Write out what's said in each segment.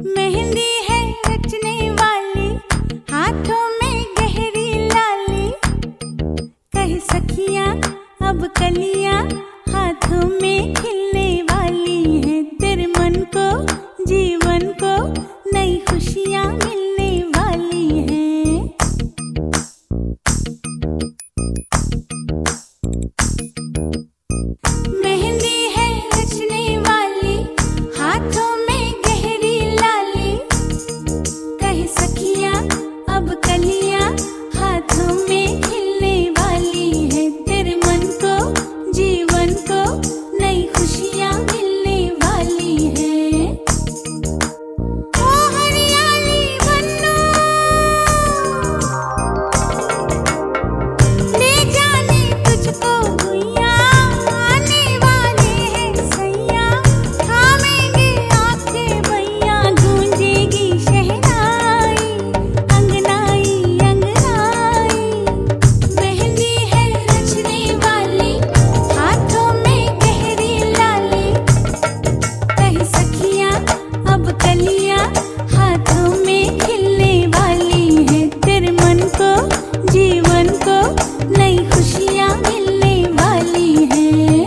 मेहंदी है रचने वाली, हाथों में गहरी लाली, कह सखियां अब कलियां हाथों में खिलने वाली हैं। तेरे मन को जीवन को नई खुशियां मिलने वाली हैं। मेहंदी है रचने वाली, हाथों में गहरी लाली, कह सखियां अब कलियां हाथों में खिलने वाली है। तेरे मन को जीवन को नई खुशियां मिलने वाली है। ओ हरियाली बन्नो, ले जाने तुझको भुइयां, आने वाले हैं सैयां, थामेंगे आंखें भैया, गूंजेगी शहनाई अंगनाई अंगनाई। मेहंदी है रचने वाली, हाथों में गहरी लाली, कह सखियां अब कलियां हाथों में खिलने वाली है। तेरे मन को जीवन को नई खुशियां मिलने वाली हैं।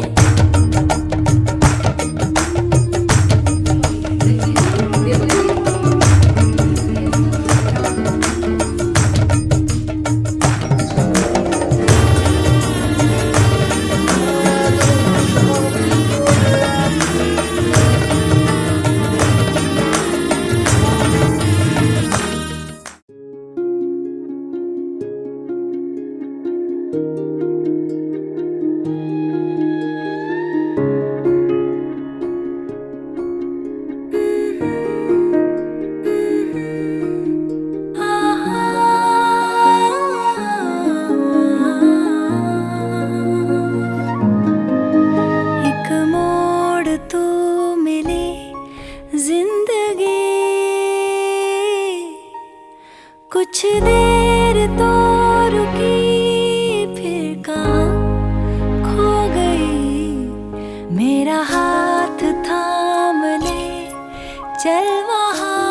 एक मोड़ तो मिली जिंदगी, कुछ देर तो रुकी, फिर कहाँ खो गई। मेरा हाथ थाम ले, चल वहाँ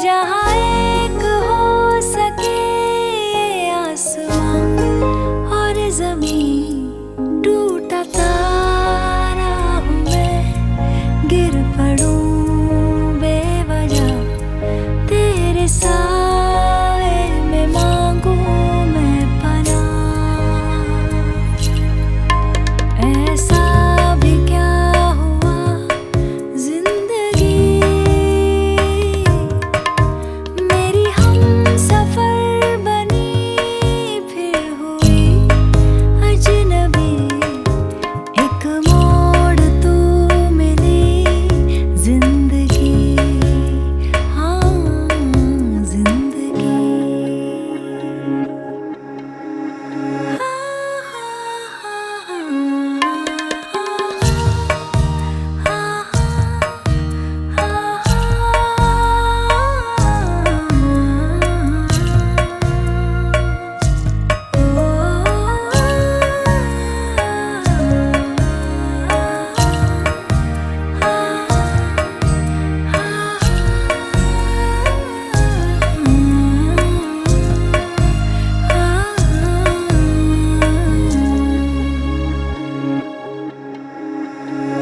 जहाँ एक हो सके आसमां और जमीन। टूटा तारा हूँ मैं, गिर पड़ूं बेवजह, तेरे साए में मांगू मैं पनाह। ऐसा भी क्या हुआ जिंदगी, मेरी हमसफर बनी फिर हुई अजनबी। एक मोड़ तो मिली जिंदगी, हाँ जिंदगी।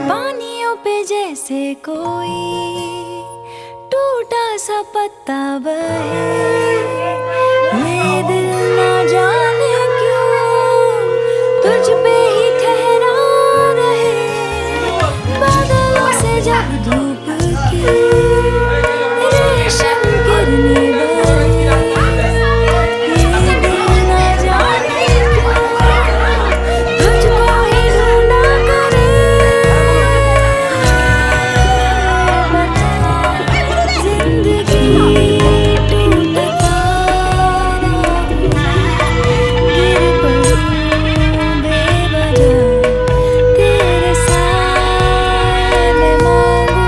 पानियों पे जैसे कोई टूटा सा पत्ता बहे, ये दिल ना जाने क्यों तुझ पे ही ठहरा रहे। बादलों से जब धूप की रेशम किरनी बहे, ये दिल ना जाने क्यों तुझको ही ढूंढा करे। जिंदगी टूट तारा, गिर पड़ूं बेवजह, तेरे साए में मांगू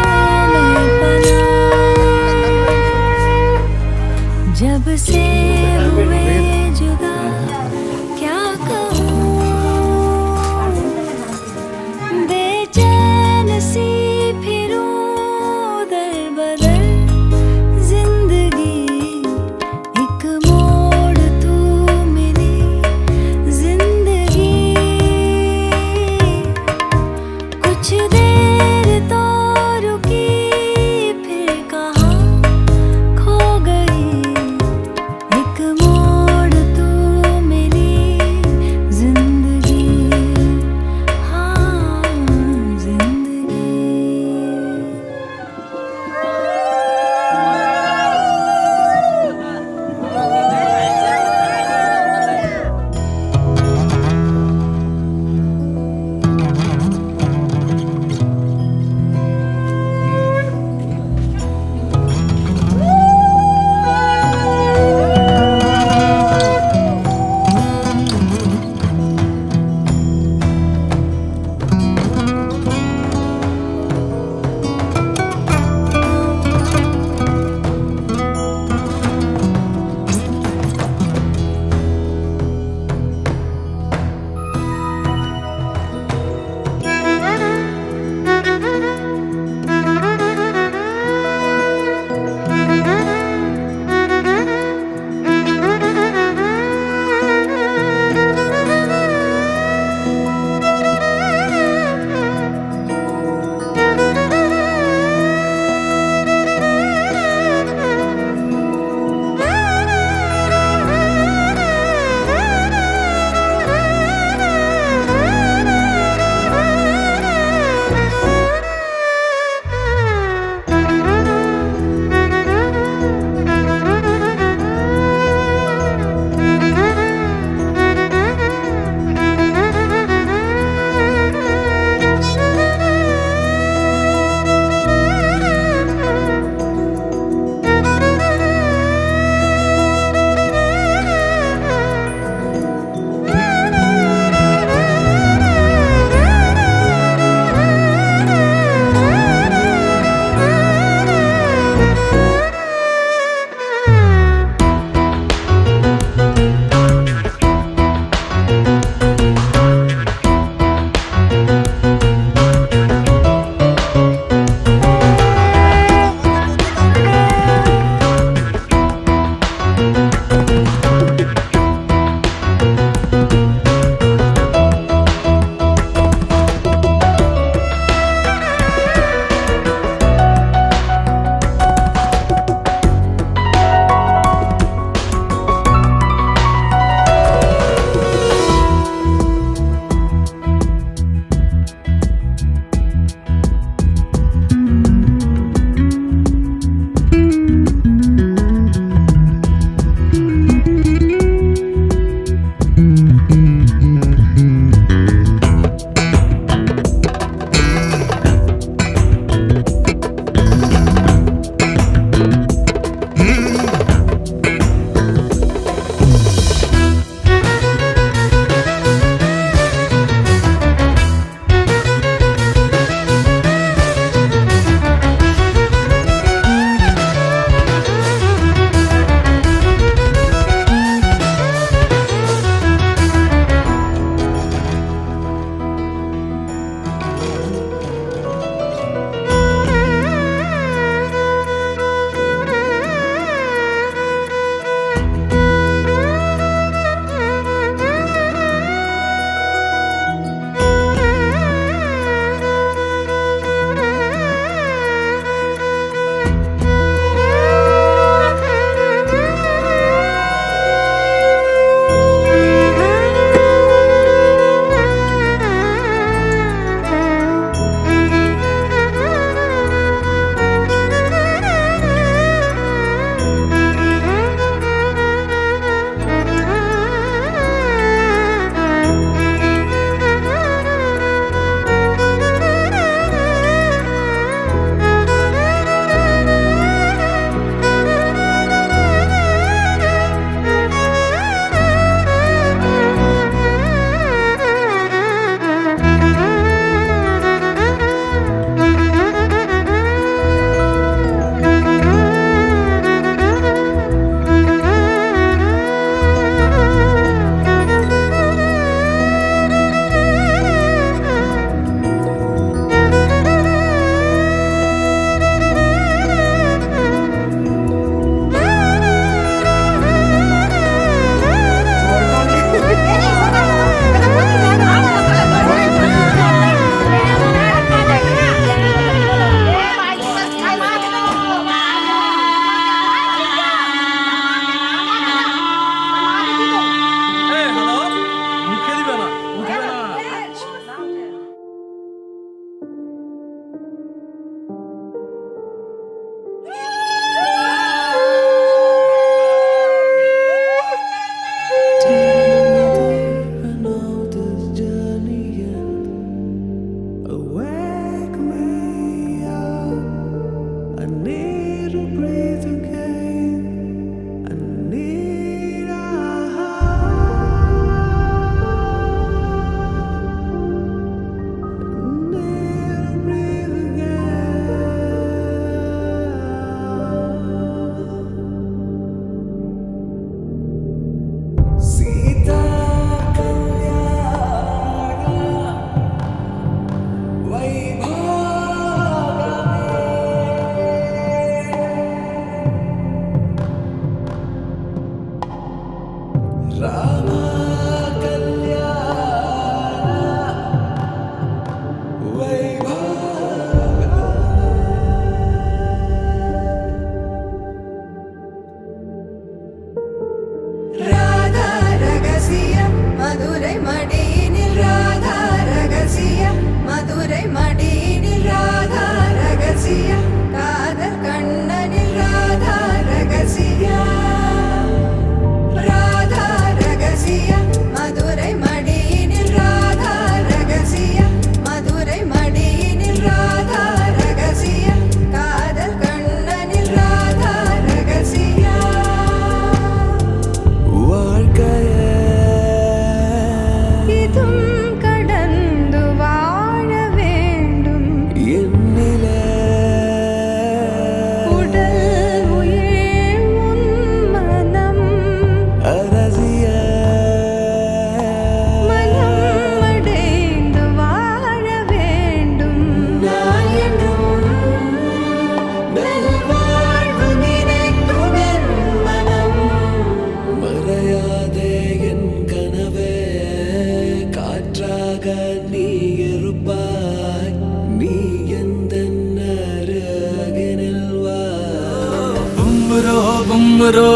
बुमरो बुमरो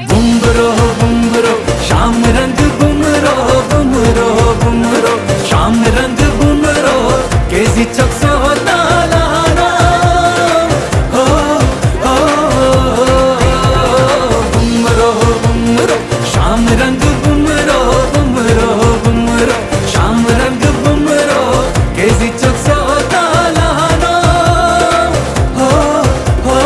बुमरो बुमरो शाम रंग बुमरो बुमरो बुमरो शाम रंग बुमरो केजी चक्सो तालाना हो हो बुमरो बुमरो शाम रंग बुमरो बुमरो बुमरो शाम रंग बुमरो केजी चक्सो तालाना हो हो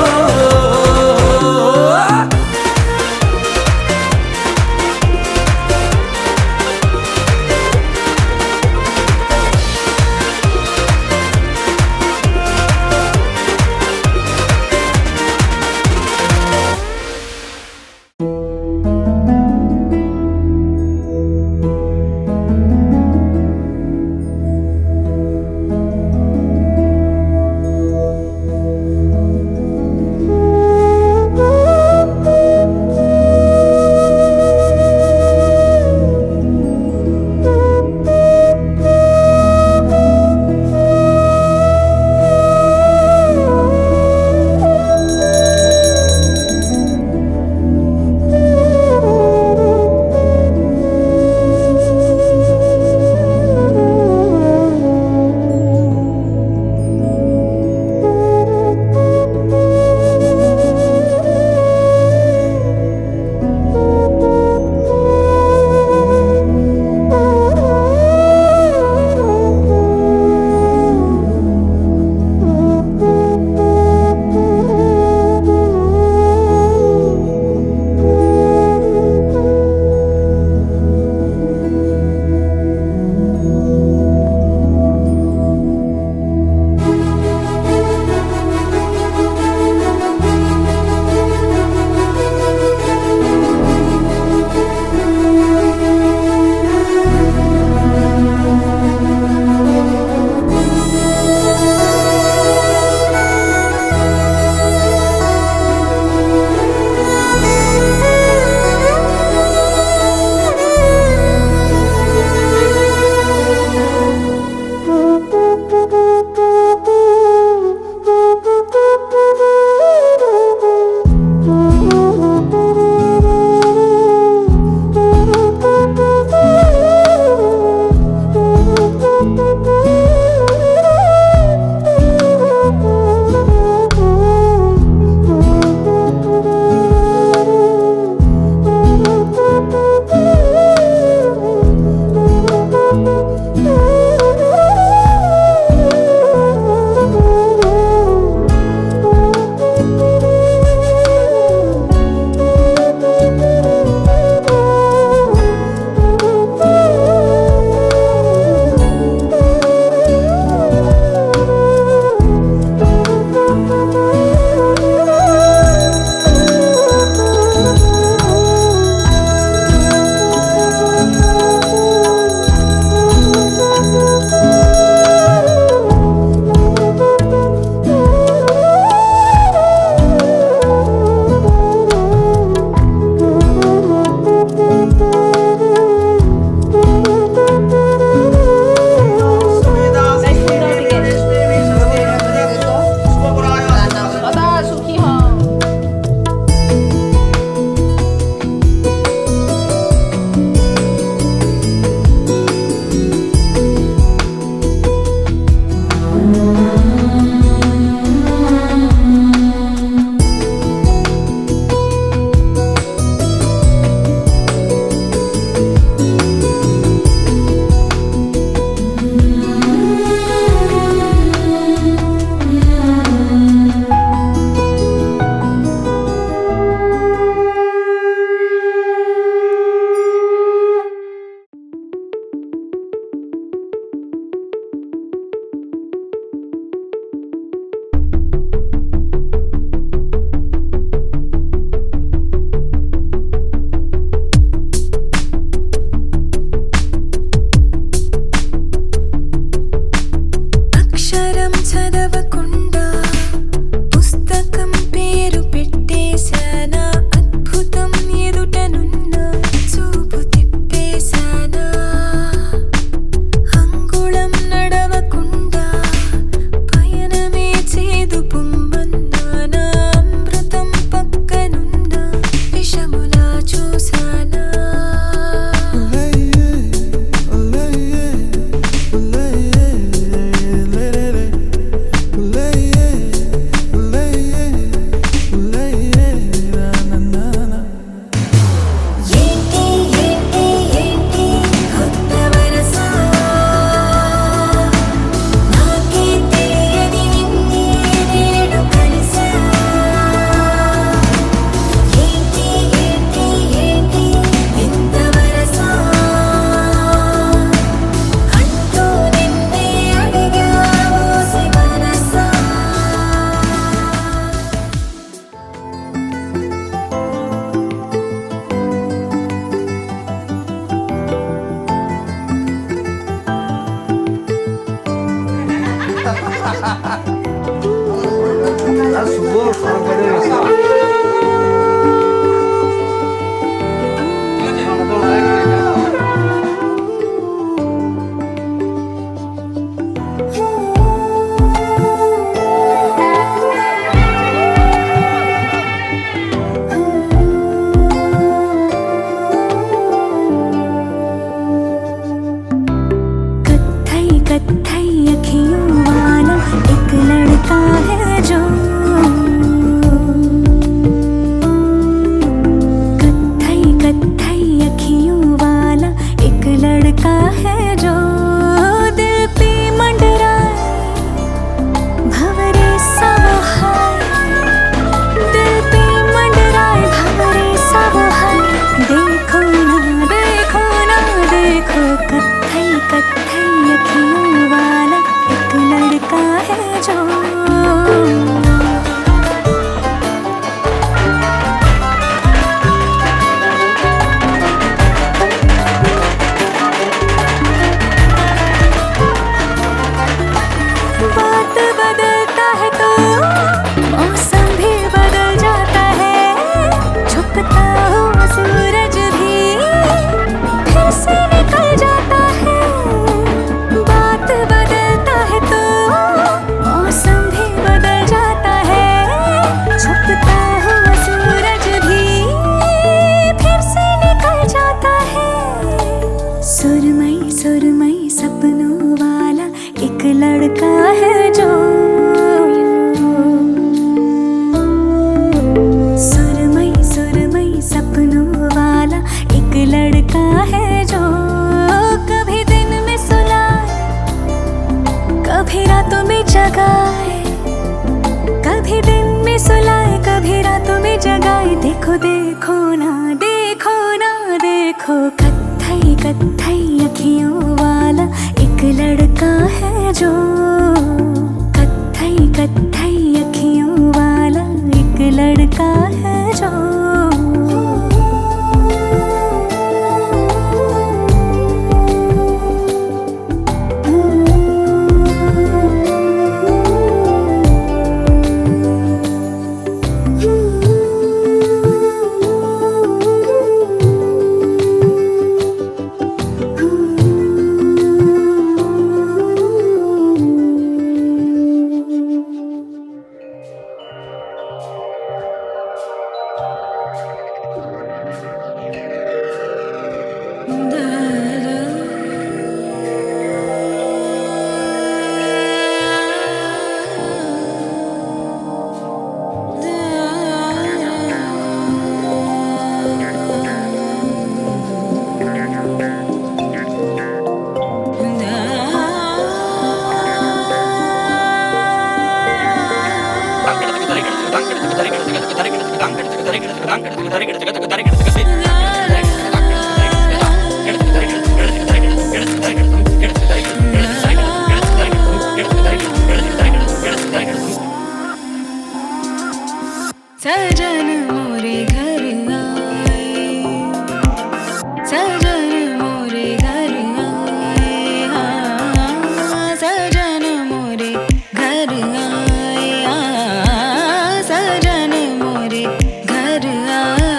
जगाए देखो देखो ना देखो ना देखो कत्थई कत्थई अखियों वाला एक लड़का है जो कत्थई कत्थई अखियों वाला एक लड़का है जो सजन मोरे घर आए सजन मोरे घर आए हाँ सजन मोरे घर आए हाँ सजन मोरे घर आए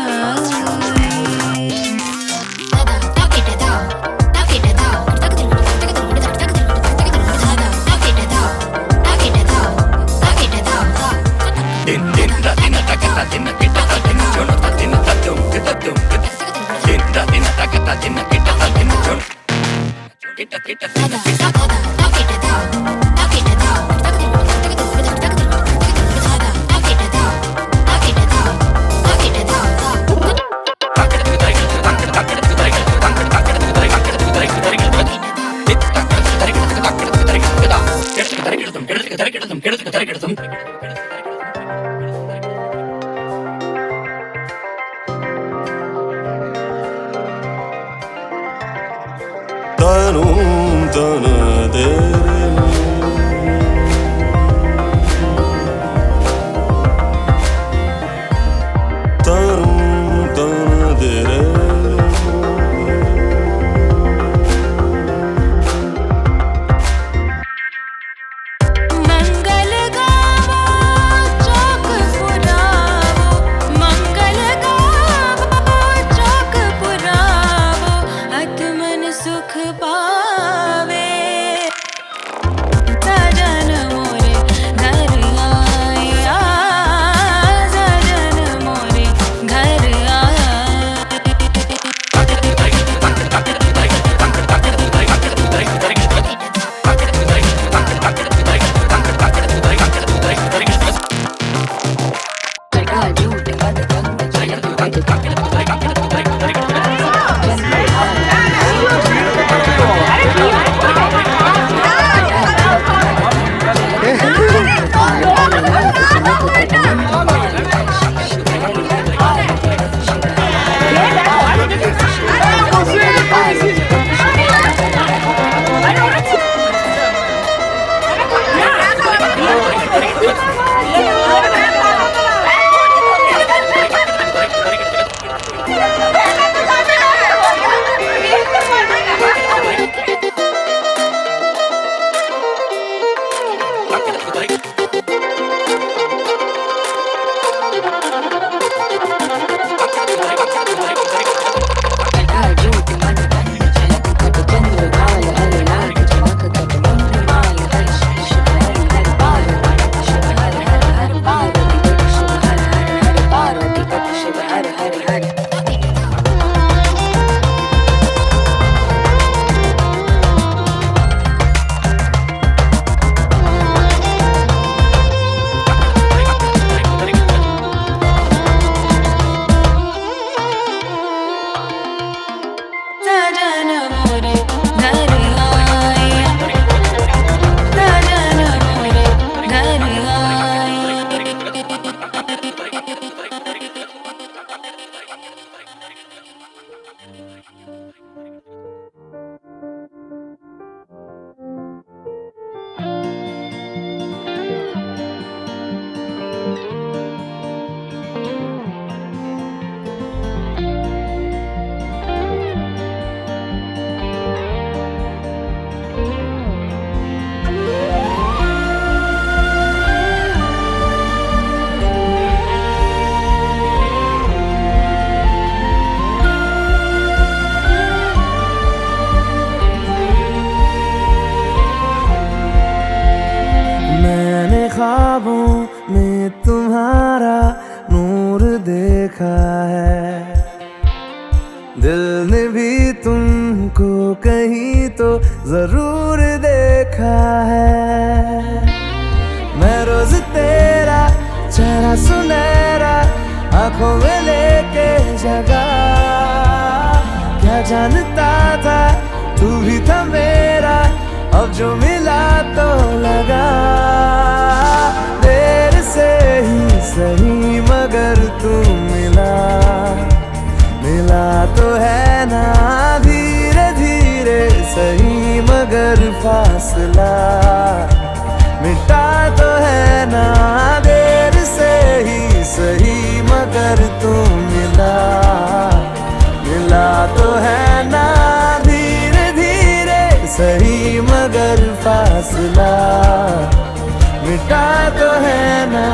मंगल गावो चौक पुरावो मंगल गावो चौक पुरावो आत्मन सुख पावे में तुम्हारा नूर देखा है, दिल ने भी तुमको कहीं तो जरूर देखा है। मैं रोज तेरा चेहरा सुनहरा आंखों में लेके जगा, क्या जानता था तू भी था मेरा, अब जो मिला तो लगा। देर से ही सही मगर तू मिला, मिला तो है ना धीरे धीरे सही मगर फासला मिटा तो है ना। देर से ही सही मगर तू मिला, मिला तो है ना धीरे धीरे सही मगर फासला मिटा तो है ना।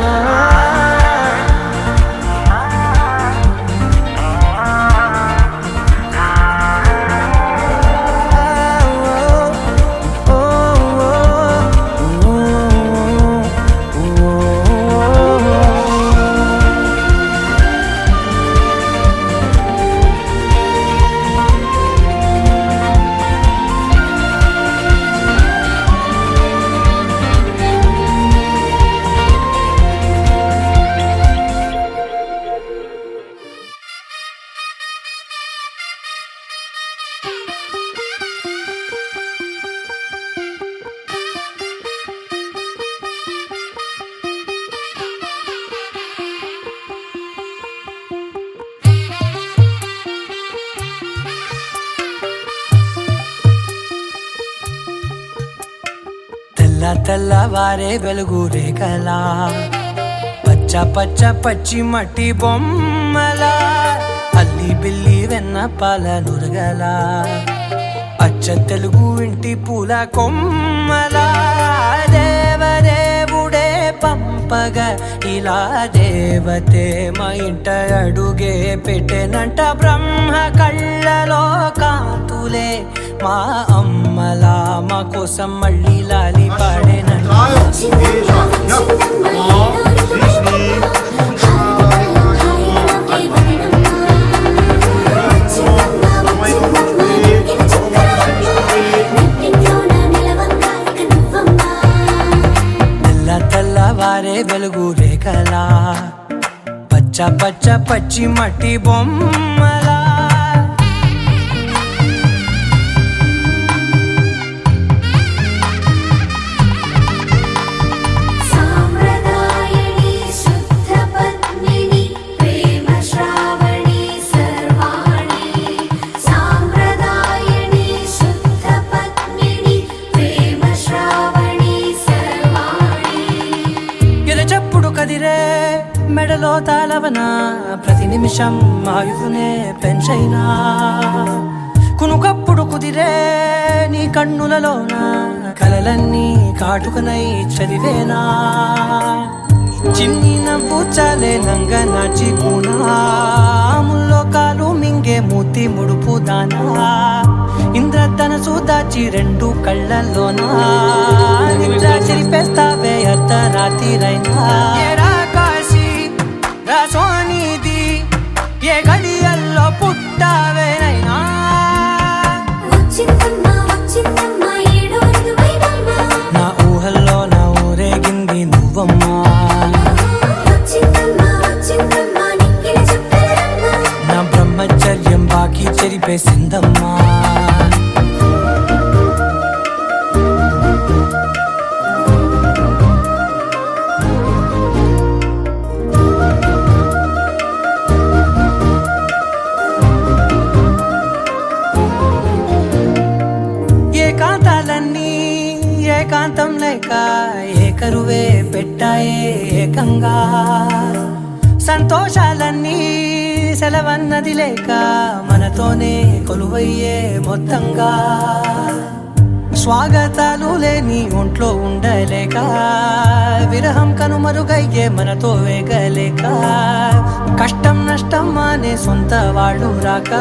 తెల్లవారే వెలుగు రేఖలా, పచ్చ పచ్చ పచ్చి మట్టి బొమ్మలా, అల్లి బిల్లి వెన్న పాల నురగలా, అచ్చ తెలుగు ఇంటి పూల కొమ్మలా, దేవదేవుడే పంపగ ఇలా దేవతే మా ఇంట అడుగే పెట్టెనంట. బ్రహ్మ కళ్ళలో కాంతులే మా అమ్మలా మా కోసం మళ్ళీ లాలి పాడేనంట. తెల్లవారే వెలుగు రేఖలా, పచ్చ పచ్చ పచ్చి మట్టి బొమ్మలా. కదిరే మెడలో తాళవన ప్రతి నిమిషం ఆయుధునే పెంచైనా, కునుకప్పుడు కుదిరే నీ కన్నులలోన కలలన్నీ కాటుకనై చదివేనా. చిన్ని నవ్వు చాలే నంగ నాచి ముల్లో కాలు మింగే మూతి ముడుపు దానా, ఇంద్రధనసు దాచి రెండు కళ్ళల్లోనా, నిద్ర చెరిపేస్తావే అర్ధరాత్రిరైనా. సోనిది ఏ గడియల్లో పుట్టావేనైనా, నా ఊహల్లో నా ఊరేగింది నువ్వమ్మా, నా బ్రహ్మచర్యం బాకీ చెరిపేసిందమ్మా. ఏకాంతం లేక ఏకరువే పెట్టాయే ఏకంగా, సంతోషాలన్నీ సెలవన్నది లేక మనతోనే కొలువయ్యే మొత్తంగా. స్వాగతాలు లేని ఒంట్లో ఉండలేక, విరహం కనుమరుగయ్యే మనతో వేగలేక, కష్టం నష్టం అనే సొంత వాళ్ళు రాక,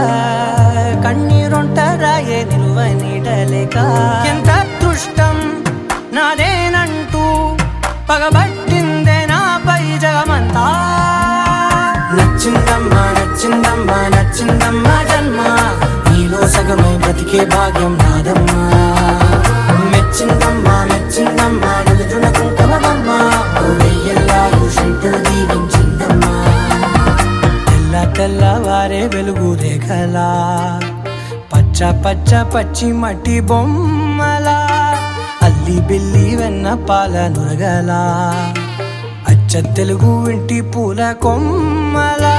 కన్నీరొంటరాయే నిలువ నీడలేక. ఎంత అదృష్టం నాదేనంటూ పగబట్టిందే నాపై వచ్చిందమ్మా నచ్చిందమ్మా జన్మ నీలో సగమై బ్రతికే భాగ్యం నాదమ్మా మెచ్చిందమ్మా మెచ్చిందమ్మా నిలుచున కుంకుమమ్మా వెయ్యల్లాలు శంకరు దీవించిందమ్మా తెల్ల తెల్లవారే వెలుగు రేఖలా పచ్చ పచ్చ పచ్చి మట్టి బొమ్మలా అల్లి బిల్లి వెన్న పాల నురగలా అచ్చ తెలుగు ఇంటి పూల కొమ్మలా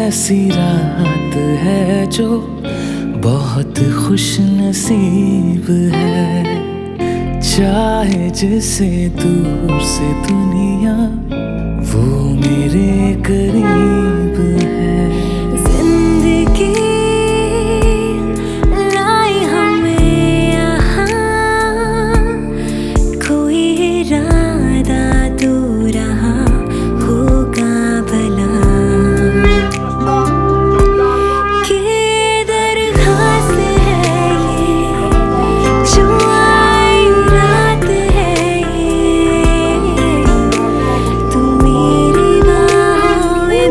ऐसी रात है जो बहुत खुश नसीब है, चाहे जिसे दूर से दुनिया वो मेरे करीब है। जिंदगी लाई हमें यहाँ, कोई इरादा तो रहा होगा भला, कि दरखास्त है ये जो आई रात है ये, तू मेरी बाहों में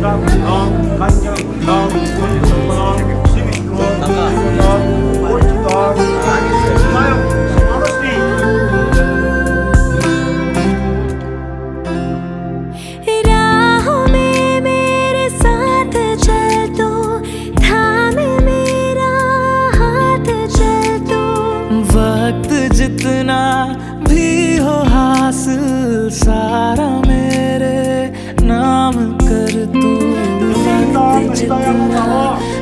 간장, 간장, 꿀떡, 시비떡, 꿀떡, 스마일, 스마일스티. राहों में मेरे साथ चल तू, थामे मेरा हाथ चल तू। वक्त जितना भी हो हासिल सारा मेरे नाम कर तू। वक्त जितना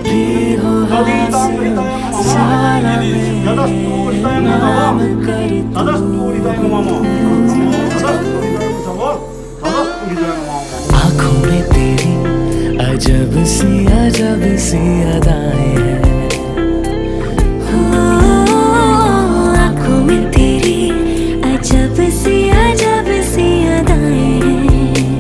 भी हो हासिल सारा मेरे नाम कर आँखों में तेरी अजब सी अदाएं हैं। आँखों में तेरी अजब सी अदाएं हैं।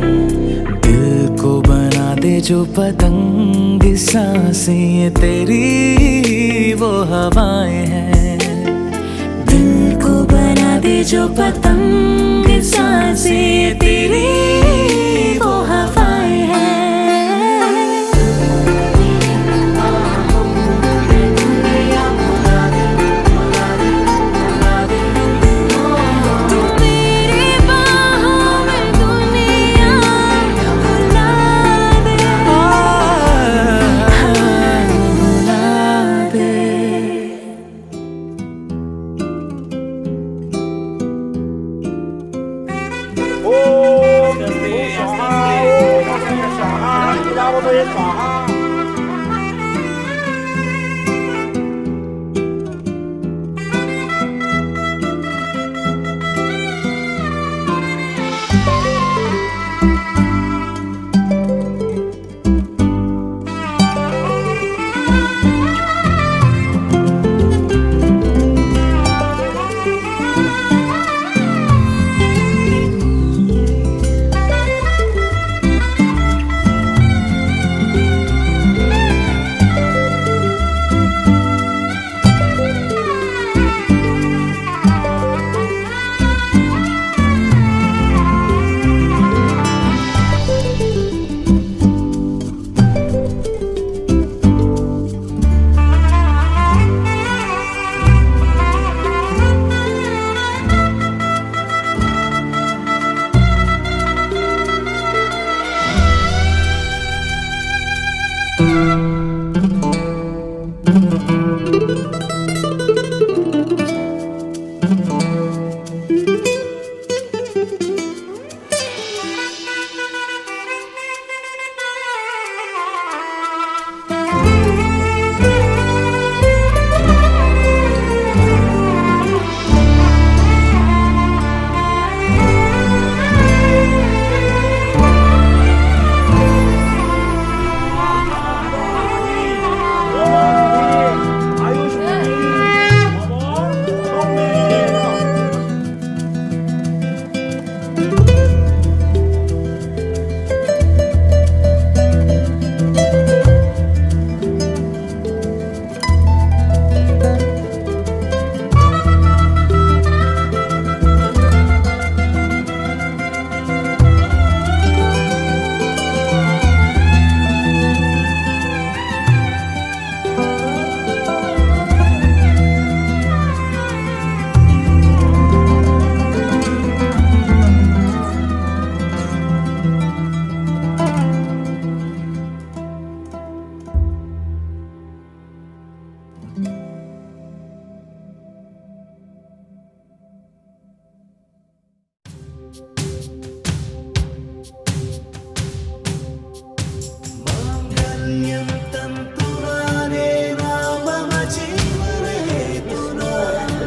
दिल को बना दे जो पतंग, सांसें ये तेरी वो हवाएं हैं। दिल को बना दे जो पतंग, सांसें ये तेरी वो हवाएं हैं। तू मेरी बाहों में दुनिया भुला दे, भुला दे।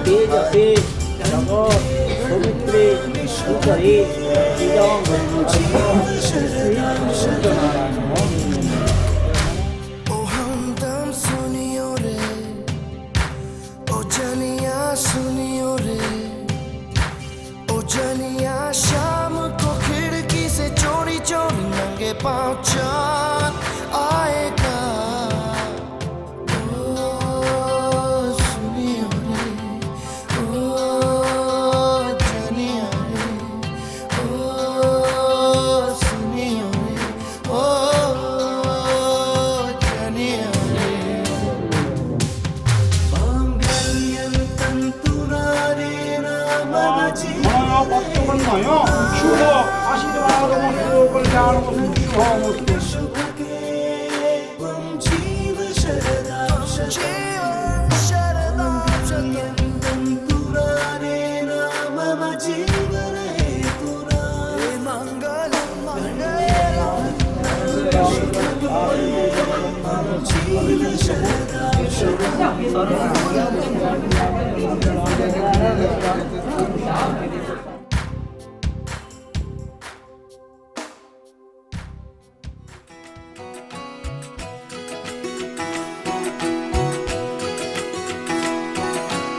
तेजसे जगत पवित्रे सुखरे इदं ओ हमदम सुनियो रे, ओ जनिया सुनियो रे, ओ जनिया शाम को खिड़की से चोरी चोरी नंगे पाँव चाँद आएगा। Oh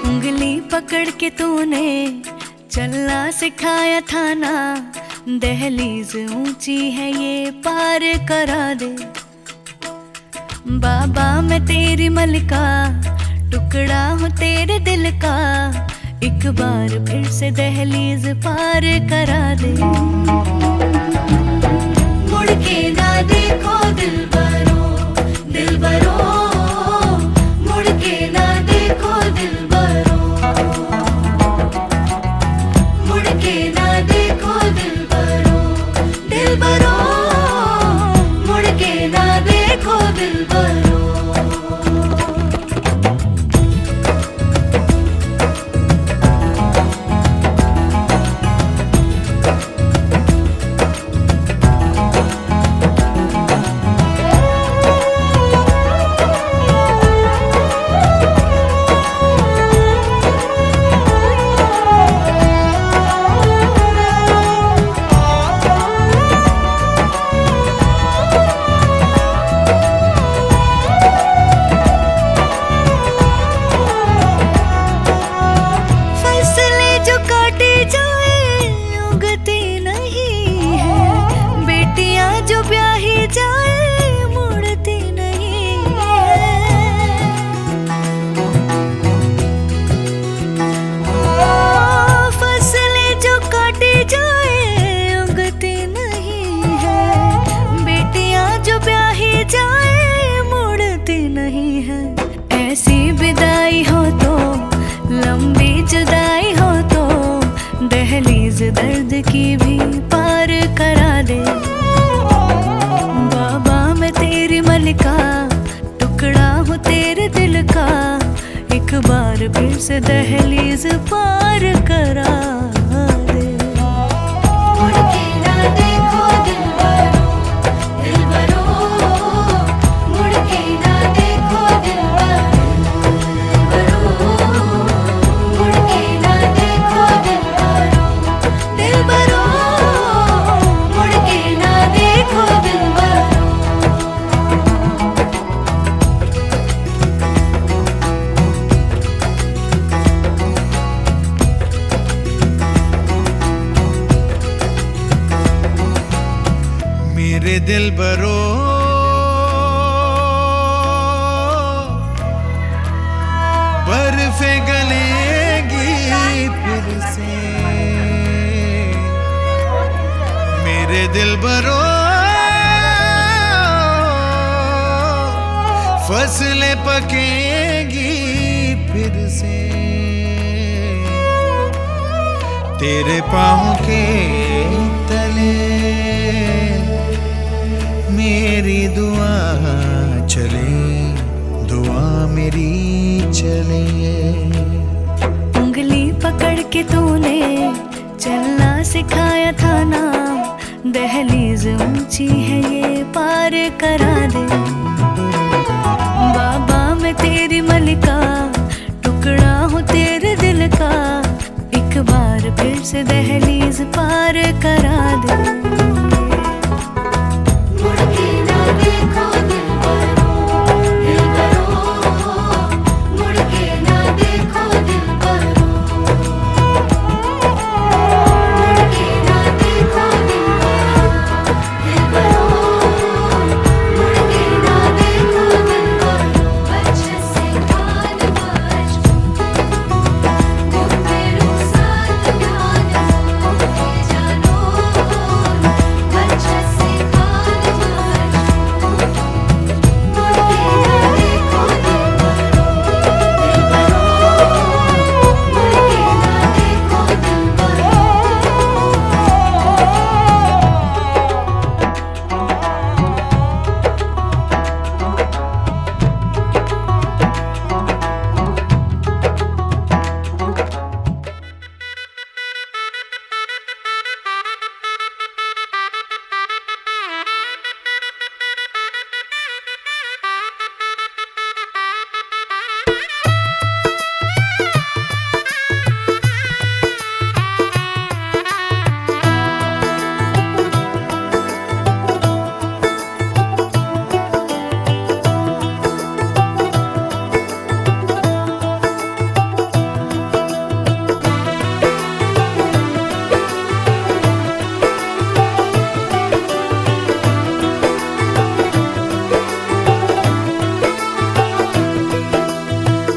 उंगली पकड़ के तूने चलना सिखाया था ना, दहलीज ऊंची है ये पार करा दे। बाबा मैं तेरी मलिका, टुकड़ा हूँ तेरे दिल का, एक बार फिर से दहलीज पार करा दे। मुड़ के ना देखो दिलबरो, दिलबरो, मुड़ के ना देखो दिलबरो, मुड़ के ना देखो दिलबरो, दिलबरो, मुड़ के ना देखो दिलबरो। ऐसी विदाई हो तो, लंबी जुदाई हो तो, दहलीज दर्द की भी पार करा दे। बाबा मैं तेरी मलिका, टुकड़ा हूँ तेरे दिल का, एक बार फिर से दहलीज पार करा दे। मुड़ के ना देखो दिलबरो, दिलबरो, मुड़ के ना देखो दिलबरो, मुड़ के ना देखो दिलबरो, दिलबरो, मुड़ के ना देखो दिलबरो। मेरे दिलबरो बर्फे गलेगी फिर से, मेरे दिलबरो फसलें पकेगी फिर से, तेरे पाँव के तले मेरी दुआ चले, दुआ मेरी चले। उंगली पकड़ के तूने चलना सिखाया था ना, दहलीज ऊंची है ये पार करा दे। बाबा मैं तेरी मलिका, टुकड़ा हूँ तेरे दिल का, एक बार फिर से दहलीज पार करा दे।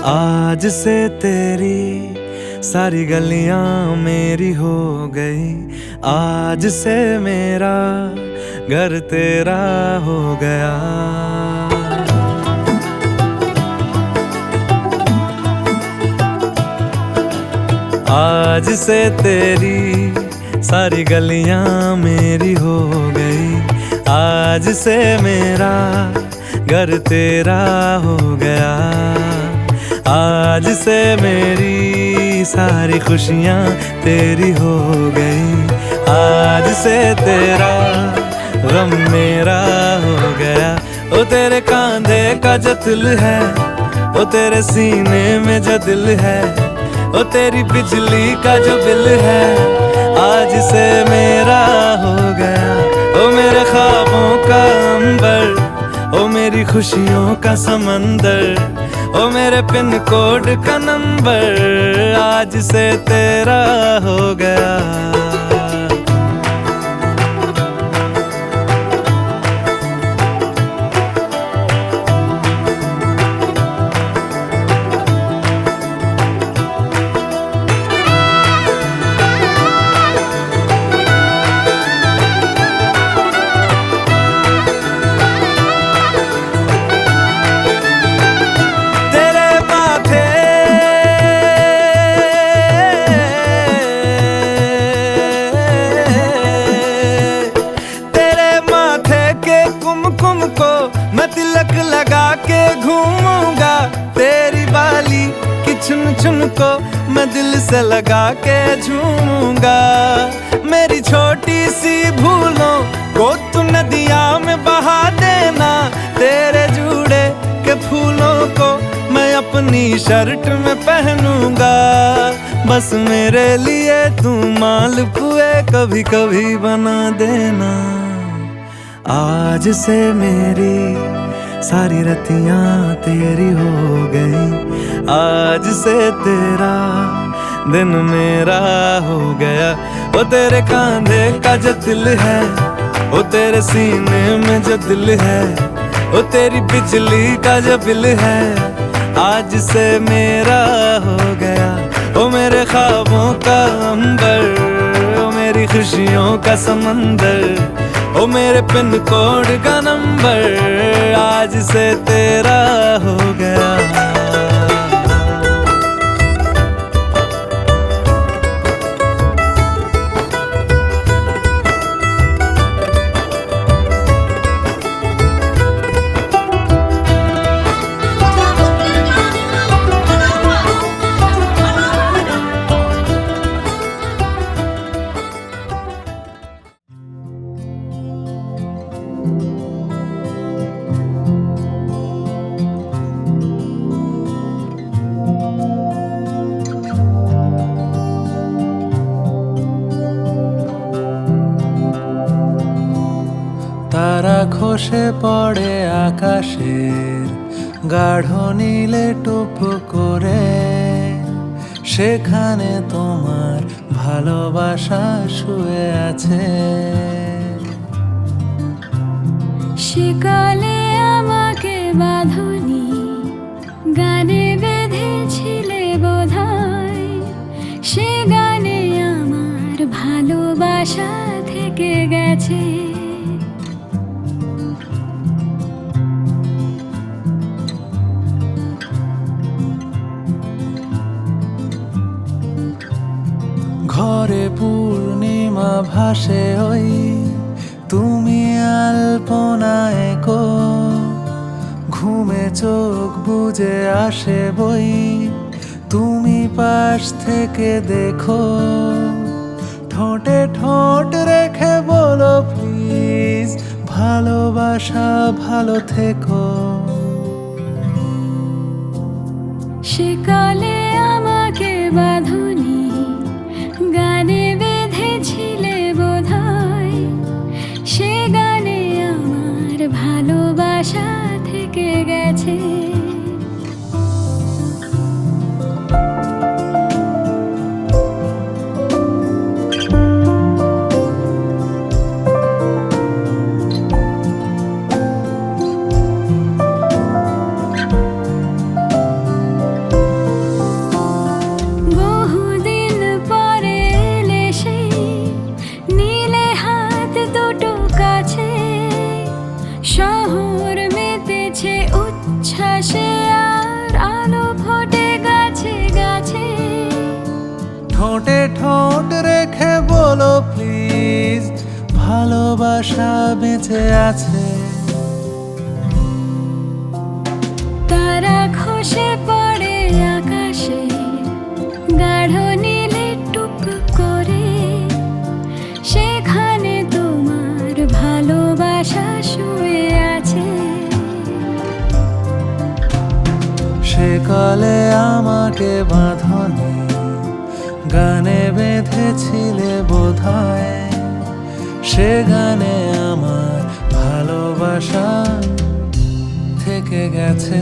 आज से तेरी सारी गलियां मेरी हो गई, आज से मेरा घर तेरा हो गया। आज से तेरी सारी गलियां मेरी हो गई, आज से मेरा घर तेरा हो गया। आज से मेरी सारी खुशियां तेरी हो गई, आज से तेरा गम मेरा हो गया। ओ तेरे कांधे का जो दिल है, ओ तेरे सीने में जो दिल है, ओ तेरी बिजली का जो बिल है, आज से मेरा हो गया। ओ मेरे ख्वाबों का अंबर, ओ मेरी खुशियों का समंदर, ओ मेरे पिन कोड का नंबर, आज से तेरा हो गया। मैं तिलक लगा के घूमूंगा, तेरी बाली की चुन चुन को मैं दिल से लगा के झूमूंगा। मेरी छोटी सी भूलों को तू नदिया में बहा देना, तेरे जूड़े के फूलों को मैं अपनी शर्ट में पहनूंगा। बस मेरे लिए तू मालपुए कभी कभी बना देना। आज से मेरी सारी रतियां तेरी हो गई, आज से तेरा दिन मेरा हो गया। ओ तेरे कांधे का जो दिल है, ओ तेरे सीने में जो दिल है, ओ तेरी बिजली का जो बिल है, आज से मेरा हो गया। ओ मेरे ख्वाबों का अंबर, ओ मेरी खुशियों का समंदर, ओ मेरे पिन कोड का नंबर, आज से तेरा हो गया। তারা খসে পড়ে আকাশের গাঢ় নীলে টুপ করে, সেখানে তোমার ভালোবাসা শুয়ে আছে। সেকালে আমাকে বাঁধনি, গানে বেঁধেছিলে বোধহয়, সে গানে আমার ভালোবাসা থেকে গেছে। ঘরে পূর্ণিমা ভাসে ওই তুমি আলপনায় কো, ঘুমে চোখ বুজে আসে বই তুমি পাশ থেকে দেখো। ঠোঁটে ঠোঁট রেখে বলো প্লিজ, ভালোবাসা ভালো থেকো। সেকালে আমাকে বাঁধনি, গানে বেঁধেছিলে বোধহয়, সে গানে আমার ভালোবাসা থেকে গেছে। শহর মেতেছে উচ্ছ্বাসে আর আলো ফোটে গাছে গাছে ঠোঁটে ঠোঁট রেখে বলো প্লিজ ভালোবাসা বেঁচে আছে। তারা খসে পড়ে আকাশে গাঢ় নীলে টুপ করে সেখানে তোমার ভালোবাসা শুয়ে আছে। সে কালে আমাকে বাঁধনি গানে বেঁধেছিলে বোধহয়, সে গানে আমার ভালোবাসা থেকে গেছে।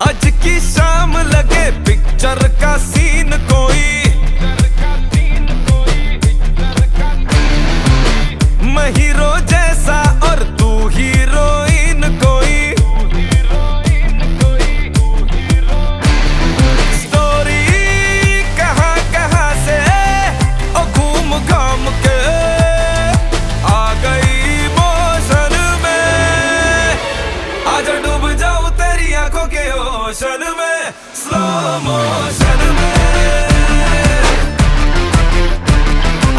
आज की शाम लगे पिक्चर का सीन कोई, मैं हीरो जैसा और तू हीरोइन कोई, स्टोरी कहाँ कहाँ से ओ घूम घाम के आ गई मोशन में। आज डूब जाऊं तेरी आंखों के ओशन में, स्लो मोशन में।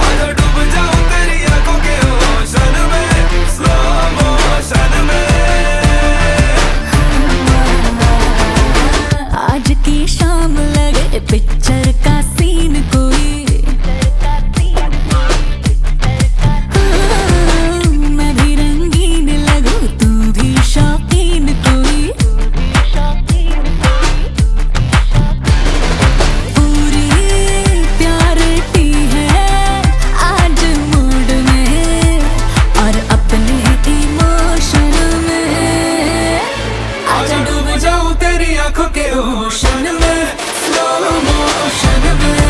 आज डूब जाऊं तेरी आंखों के ओशन में, स्लो मोशन में। आज की शाम लगे पिक्चर का सीन कोई, मैं भी रंगीन लगूं तू भी शौकीन कोई, पूरी प्यारिटी है आज मूड में और अपने इमोशन में। आज डूब जाऊं तेरी आंखों के ओशन में, स्लो मोशन में।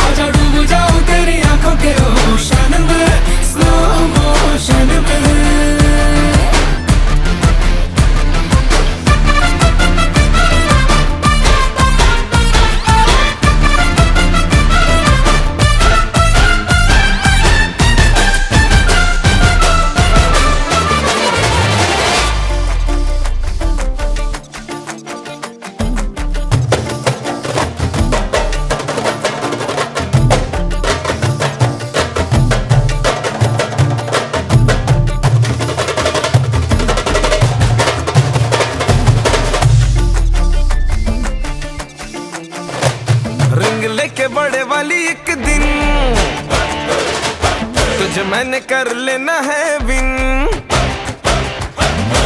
आज डूब जाऊं तेरी आंखों के ओशन में, स्लो मोशन में। रिंग लेके बड़े वाली एक दिन तुझे मैंने कर लेना है विन।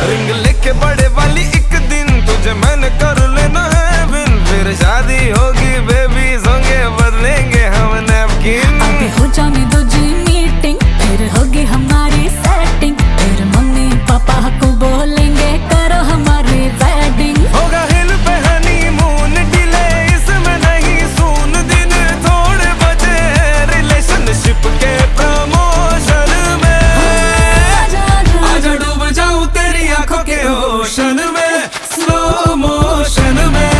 रिंग लेके बड़े वाली एक दिन तुझे मैंने कर लेना है विन। फिर शादी होगी बेबी होंगे बदलेंगे हम नैपकिन। अभी हो जाने दो जी मीटिंग फिर होगी हमारी सेटिंग, फिर मम्मी पापा को बोलेंगे करो हमारी वेडिंग। होगा हिल पे हनीमून डिले इसमें नहीं सून, दिन थोड़े बचे रिलेशनशिप के प्रमोशन में। आजा डूब जाऊं तेरी आंखों के ओशन में, स्लो मोशन में।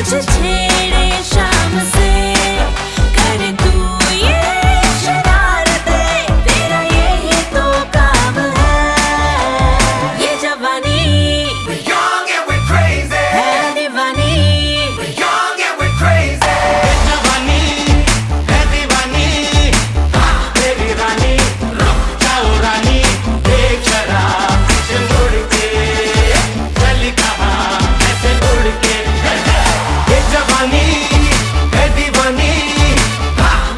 आज छेड़े शाम से कर तू ये शरारतें, तेरा यही तो काम है। ये जवानी We're young and we're crazy. है दीवानी, We're young and we're crazy. ये जवानी है दीवानी, तेरी रानी रुक जाओ रानी, देख जरा पीछे मुड़ के चली कहाँ ऐसे उड़ के। ये जवानी है दीवानी,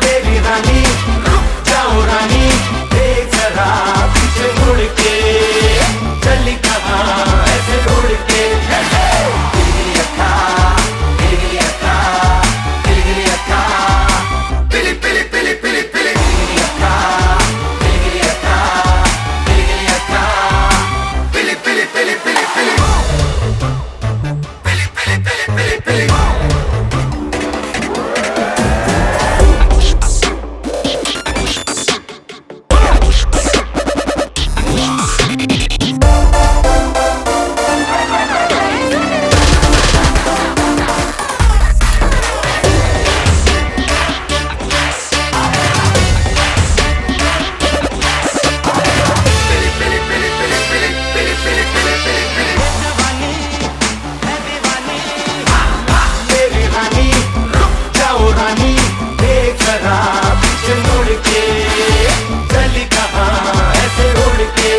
तेरी रानी रुक जाओ रानी, देख जरा पीछे मुड़ के चली कहाँ ऐसे उड़ के। गिली अक्का, गिली अक्का, गिली अक्का, पिली पिली पिली पिली पिली। गिली अक्का, गिली अक्का, गिली अक्का, पिली पिली पिली पिली पिली। पिली पिली पिली पिली पिली। तेरी रानी रुक जाओ रानी, देख जरा पीछे मुड़ के चली कहाँ ऐसे उड़ के।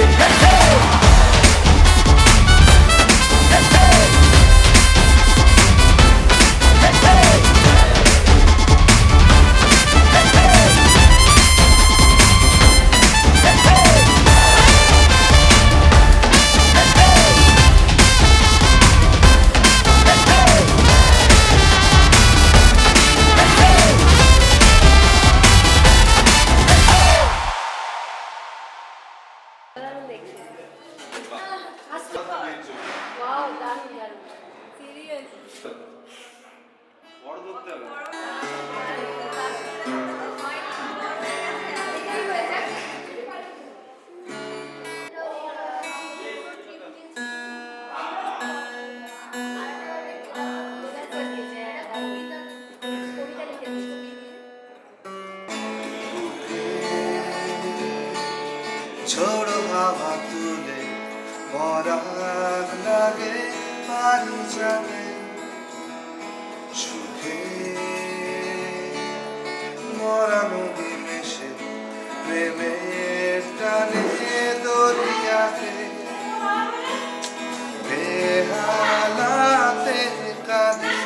छोड़ो हवा तुले पराग लागे पानी जाने সুখে মরানো নিমেষে প্রেমের টানে দরিয়াতে বেহালাতে কাঁদে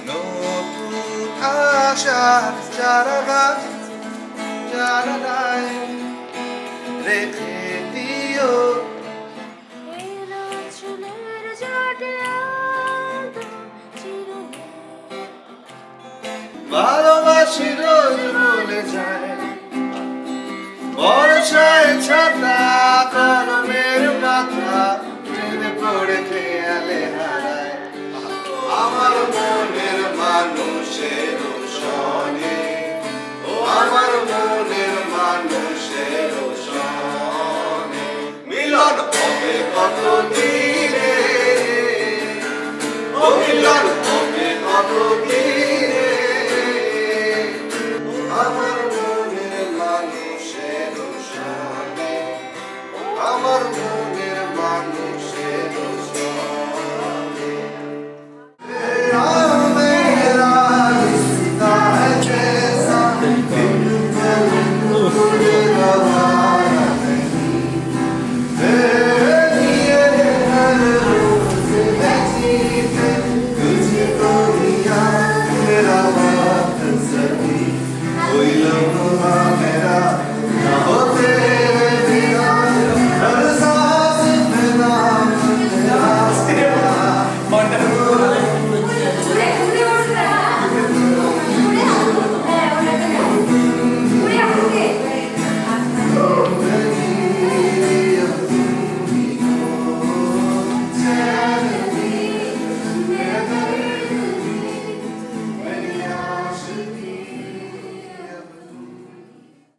নতুন আশার চারাগাছ জানালায় রেখে দিও এলো চুলের জটে আলতো চিরদিন। ভালোবাসি রোজ বলে যায়